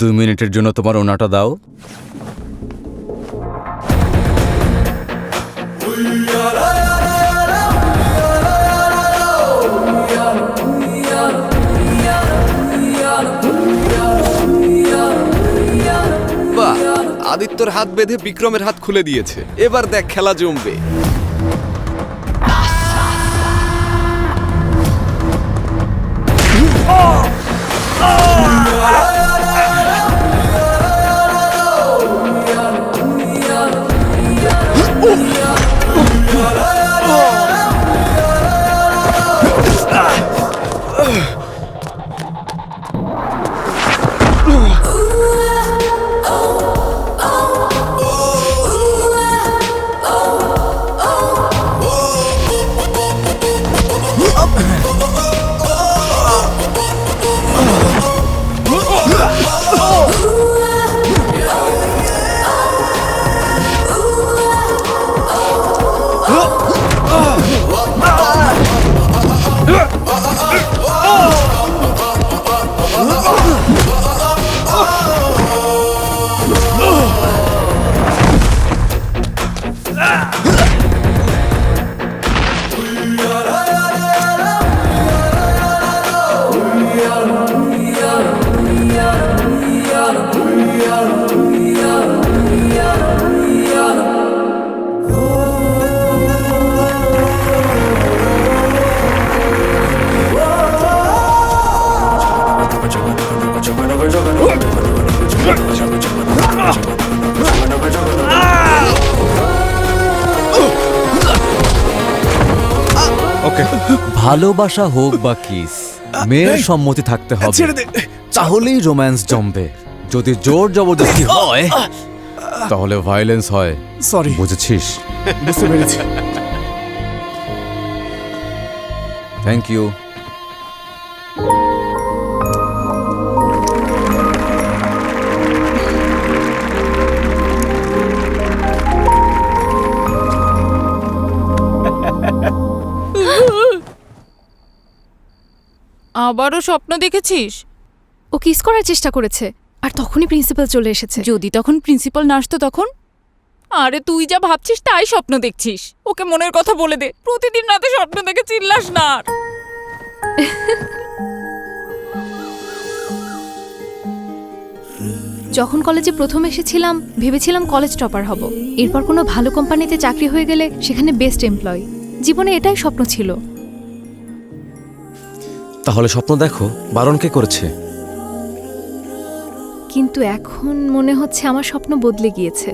2 মিনিটের জন্য তোমার ওনাটা দাও। বাহ, আদিত্যর হাত বেঁধে বিক্রমের হাত খুলে দিয়েছে। এবার দেখ খেলা জমবে। ওকে, ভালোবাসা হোক বা কিস, মেয়ের সম্মতি থাকতে হবে, তাহলেই রোম্যান্স জমবে। যদি জোর জবরদস্তি হয় তাহলে ভায়োলেন্স হয়। সরি, বুঝেছিস? বুঝতে পেরেছি। Thank you. আবারও স্বপ্ন দেখেছিস? ও কিস করার চেষ্টা করেছে আর তখনই প্রিন্সিপাল চলে এসেছে। যদি তখন প্রিন্সিপাল না আসতো তখন? আরে তুই যা ভাবছিস তাই স্বপ্ন দেখছিস। ওকে মনের কথা বলে দে, প্রতিদিন রাতে স্বপ্ন দেখে চিল্লাস না আর। যখন কলেজে প্রথম এসেছিলাম ভেবেছিলাম কলেজ টপার হব, এরপর কোনো ভালো কোম্পানিতে চাকরি হয়ে গেলে সেখানে বেস্ট এমপ্লয়ি। জীবনে এটাই স্বপ্ন ছিল। তাহলে স্বপ্ন দেখো, বারণ কে করেছে? কিন্তু এখন মনে হচ্ছে আমার স্বপ্ন বদলে গিয়েছে।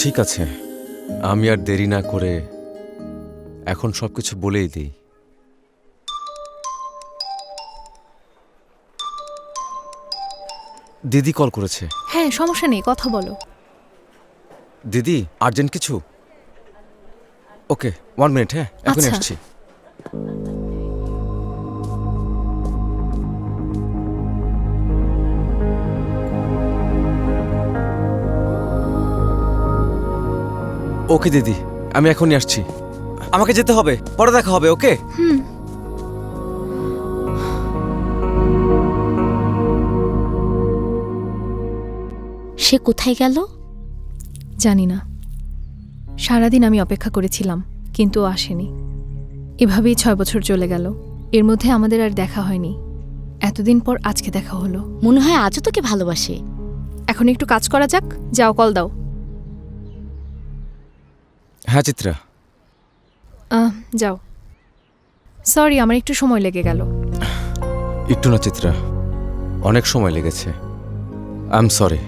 ঠিক আছে, আমি আর দেরি না করে এখন সবকিছু বলেই দিই। দিদি কল করেছে। হ্যাঁ, সমস্যা নেই, কথা বলো। দিদি, আর্জেন্ট কিছু? ওকে, 1 মিনিট। হ্যাঁ, এখনই আচ্ছা। আসছি। ওকে দিদি, আমি এখনই আসছি। আমাকে যেতে হবে, পরে দেখা হবে। ওকে। সে কোথায় গেল? জানি না। সারাদিন আমি অপেক্ষা করেছিলাম, কিন্তু ও আসেনি। এভাবেই 6 বছর চলে গেল। এর মধ্যে আমাদের আর দেখা হয়নি। এতদিন পর আজকে দেখা হলো। মনে হয় আজও তোকে ভালোবাসে। এখন একটু কাজ করা যাক। যাও, কল দাও। হ্যাঁ চিত্রা। যাও। সরি, আমার একটু সময় লেগে গেল। একটু না চিত্রা, অনেক সময় লেগেছে। I am sorry.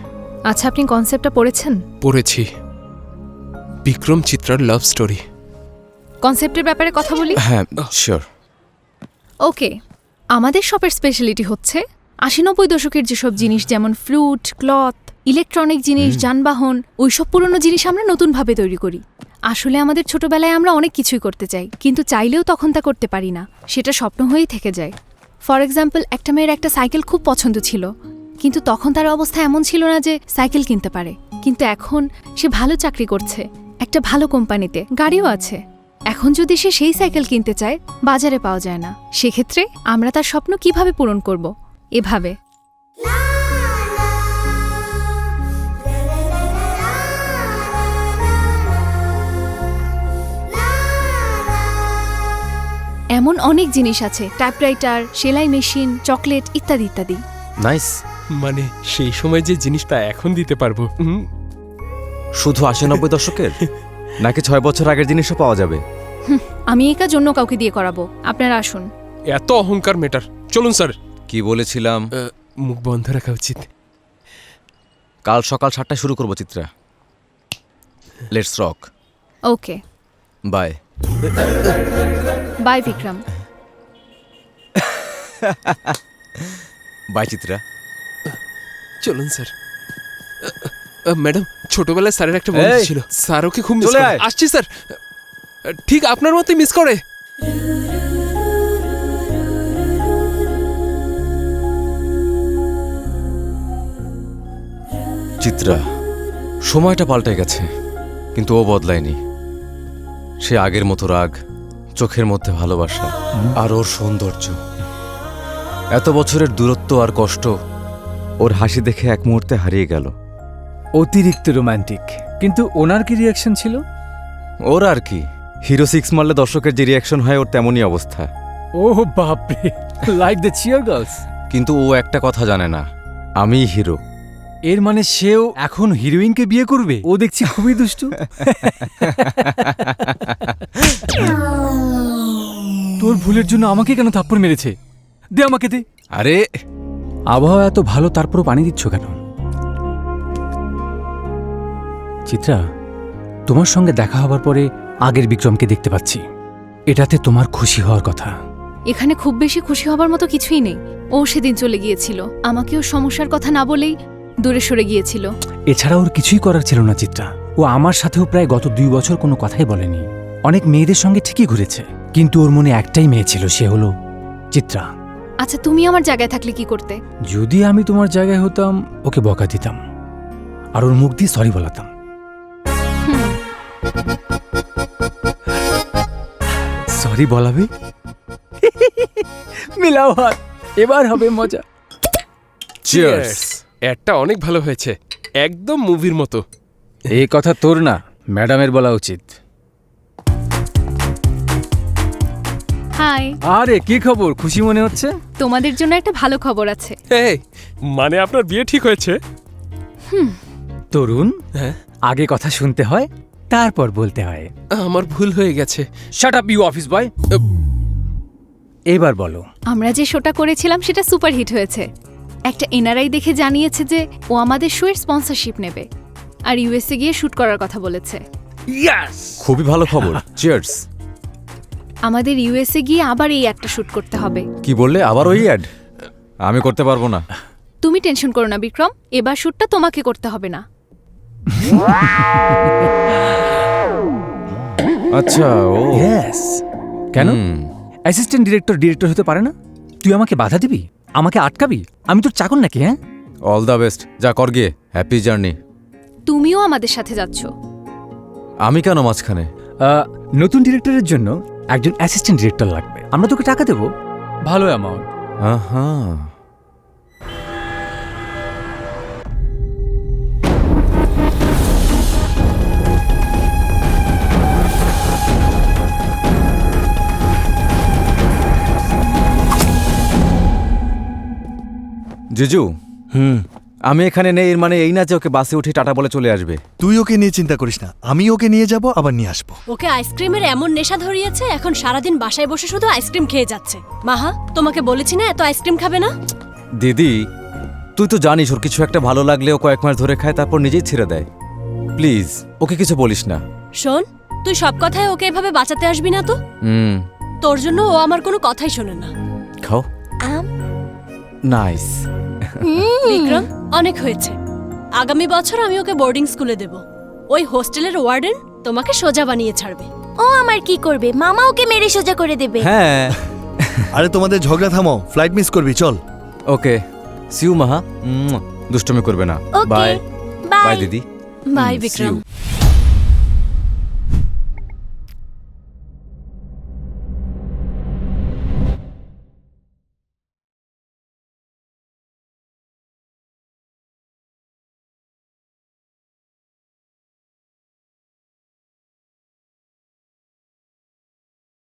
আচ্ছা, আপনি কনসেপ্টটা পড়েছেন? পড়েছি, বিক্রম চিত্রার লাভ স্টোরি। কনসেপ্টের ব্যাপারে কথা বলি। হ্যাঁ, শিওর। ওকে, আমাদের শপের স্পেশালিটি হচ্ছে ৮০-৯০ দশকের যেসব জিনিস, যেমন ফ্লুট, ক্লথ, ইলেকট্রনিক জিনিস, যানবাহন, ওইসব পুরনো জিনিস আমরা নতুনভাবে তৈরি করি। আসলে আমাদের ছোটবেলায় আমরা অনেক কিছুই করতে চাই, কিন্তু চাইলেও তখন তা করতে পারি না। সেটা স্বপ্ন হয়েই থেকে যায়। ফর এক্সাম্পল, একটা মেয়ের একটা সাইকেল খুব পছন্দ ছিল, কিন্তু তখন তার অবস্থা এমন ছিল না যে সাইকেল কিনতে পারে। কিন্তু এখন সে ভালো চাকরি করছে, একটা ভালো কোম্পানিতে, গাড়িও আছে। এখন যদি সে সেই সাইকেল কিনতে চায়, বাজারে পাওয়া যায় না। সেক্ষেত্রে আমরা তার স্বপ্ন কিভাবে পূরণ করব? এভাবে। এমন অনেক জিনিস আছে, টাইপরাইটার, সেলাই মেশিন, চকলেট ইত্যাদি ইত্যাদি। নাইস। মানে সেই সময় যে জিনিসটা এখন দিতে পারবো। শুধু 80-90 দশকের নাকি 6 বছর আগের জিনিসও পাওয়া যাবে? আমি এই কাজ অন্য কাউকে দিয়ে করাবো, আপনারা আসুন। এত অহংকার মেটার। চলুন স্যার। কি বলেছিলাম? মুখ বন্ধ রাখা উচিত। কাল সকাল 7টায় শুরু করব Chitra. Let's rock. Okay, bye. Bye Vikram. Bye Chitra. চলুন স্যার। ম্যাডাম, ছোটবেলায় স্যারের একটা বন্ধু এই, ছিল, স্যার ওকে খুব মিস চলে করে। আয়। আসছি স্যার। ঠিক আপনার মতোই মিস করে। চিত্রা, সময়টা পাল্টে গেছে কিন্তু ও বদলায়নি। সে আগের মতো রাগ, চোখের মধ্যে ভালোবাসা আর ওর সৌন্দর্য। এত বছরের দূরত্ব আর কষ্ট ওর হাসি দেখে এক মুহূর্তে হারিয়ে গেল। অতিরিক্ত রোমান্টিক। কিন্তু ওনার কি রিয়াকশন ছিল? ওর আর কি, হিরো 6 মারলে দর্শকের যে রিয়াকশন হয় ওর তেমনই অবস্থা। ও বাপরে, লাইক দ্য চিয়ার গার্লস। কিন্তু ও একটা কথা জানে না, আমিই হিরো। এর মানে সেও এখন হিরোইনকে বিয়ে করবে? ও দেখছি খুবই দুষ্টু। তোর ভুলের জন্য আমাকে কেন থাপ্পড় মেরেছে? দে আমাকে দে। আরে আবহাওয়া এত ভালো, তারপরও পানি দিচ্ছ কেন? চিত্রা, তোমার সঙ্গে দেখা হবার পরে আগের বিক্রমকে দেখতে পাচ্ছি। এটাতে তোমার খুশি হওয়ার কথা। এখানে খুব বেশি খুশি হবার মতো কিছুই নেই। ও সেদিন চলে গিয়েছিল, আমাকেও সমস্যার কথা না বলেই দূরে সরে গিয়েছিল। এছাড়া ওর কিছুই করার ছিল না চিত্রা। ও আমার সাথেও প্রায় গত 2 বছর কোনো কথাই বলেনি। অনেক মেয়েদের সঙ্গে ঠিকই ঘুরেছে, কিন্তু ওর মনে একটাই মেয়ে ছিল, সে হলো চিত্রা। আচ্ছা, তুমি আমার জায়গায় থাকলে কি করতে? যদি আমি তোমার জায়গায় হতাম, ওকে বকা দিতাম আর ওর মুখ দিয়ে সরি বলাতাম। সরি বলাবে? মিলাও হাত, এবার হবে মজা। চিয়ার্স। একটা অনেক ভালো হয়েছে, একদম মুভির মতো। এই কথা তোর না, ম্যাডামের বলা উচিত। হাই, আরে কি খবর? খুশি মনে হচ্ছে। তোমাদের জন্য একটা ভালো খবর আছে। এই, মানে আপনার বিয়ে ঠিক হয়েছে? তরুণ, হ্যাঁ? আগে কথা শুনতে হয়, তারপর বলতে হয়। আমার ভুল হয়ে গেছে। Shut up you office boy. এবার বলো। আমরা যে শোটা করেছিলাম সেটা সুপারহিট হয়েছে। একটা এনআরআই দেখে জানিয়েছে যে ও আমাদের শোয়ের স্পন্সরশিপ নেবে আর ইউএসএ গিয়ে শুট করার কথা বলেছে। খুবই ভালো খবর। চিয়ার্স। আমাদের ইউএসএ গিয়ে আবার এই একটা শুট করতে হবে। কি বললে? আবার ওই অ্যাড? আমি করতে পারবো না। তুমি টেনশন করো না বিক্রম, এবার শুটটা তোমাকে করতে হবে না। আচ্ছা, ও ইয়েস। কেন? অ্যাসিস্ট্যান্ট ডিরেক্টর হতে পারে না? তুই আমাকে বাধা দিবি? আমাকে আটকাবি? আমি তোর চাকর নাকি? হ্যাঁ, অল দ্য বেস্ট। যা কর গিয়ে। Happy journey. তুমিও আমাদের সাথে যাচ্ছ। আমি কেন মাঝখানে? নতুন ডিরেক্টরের জন্য একজন অ্যাসিস্ট্যান্ট ডিরেক্টর লাগবে। আমরা তোকে টাকা দেবো, ভালো অ্যামাউন্ট। আহা। জিজু, আমি এখানে নেই এর মানে এই না যে ওকে বাসে উঠে টাটা বলে চলে আসবে। তুই ওকে নিয়ে চিন্তা করিস না, আমি ওকে নিয়ে যাব আবার নিয়ে আসবো। ওকে আইসক্রিমের এমন নেশা ধরিয়েছে, এখন সারাদিন বাসায় বসে শুধু আইসক্রিম খেয়ে যাচ্ছে। মাহা, তোমাকে বলেছি না এত আইসক্রিম খাবে না। দিদি, তুই তো জানিস ওর কিছু একটা ভালো লাগলে ও কয়েক মাস ধরে খায়, তারপর নিজেই ছেড়ে দেয়। প্লিজ ওকে কিছু বলিস না। শোন, তুই সব কথায় ওকে এভাবে বাঁচাতে আসবি না তো। তোর জন্য ও আমার কোনো কথাই শোনে না। খাও। নাইস। বিক্রম, অনেক হয়েছে। আগামী বছর আমি ওকে বোর্ডিং স্কুলে দেব। ওই হোস্টেলের ওয়ার্ডেন তোমাকে সোজা বানিয়ে ছাড়বে। ও আমার কি করবে? মামা ওকে মেরে সোজা করে দেবে। হ্যাঁ। আরে তোমাদের ঝগড়া থামাও, ফ্লাইট মিস করবি, চল। Okay, see you Maha. দুষ্টমি করবে না। Okay, bye. বাই। বাই দিদি। Bye see Vikram you.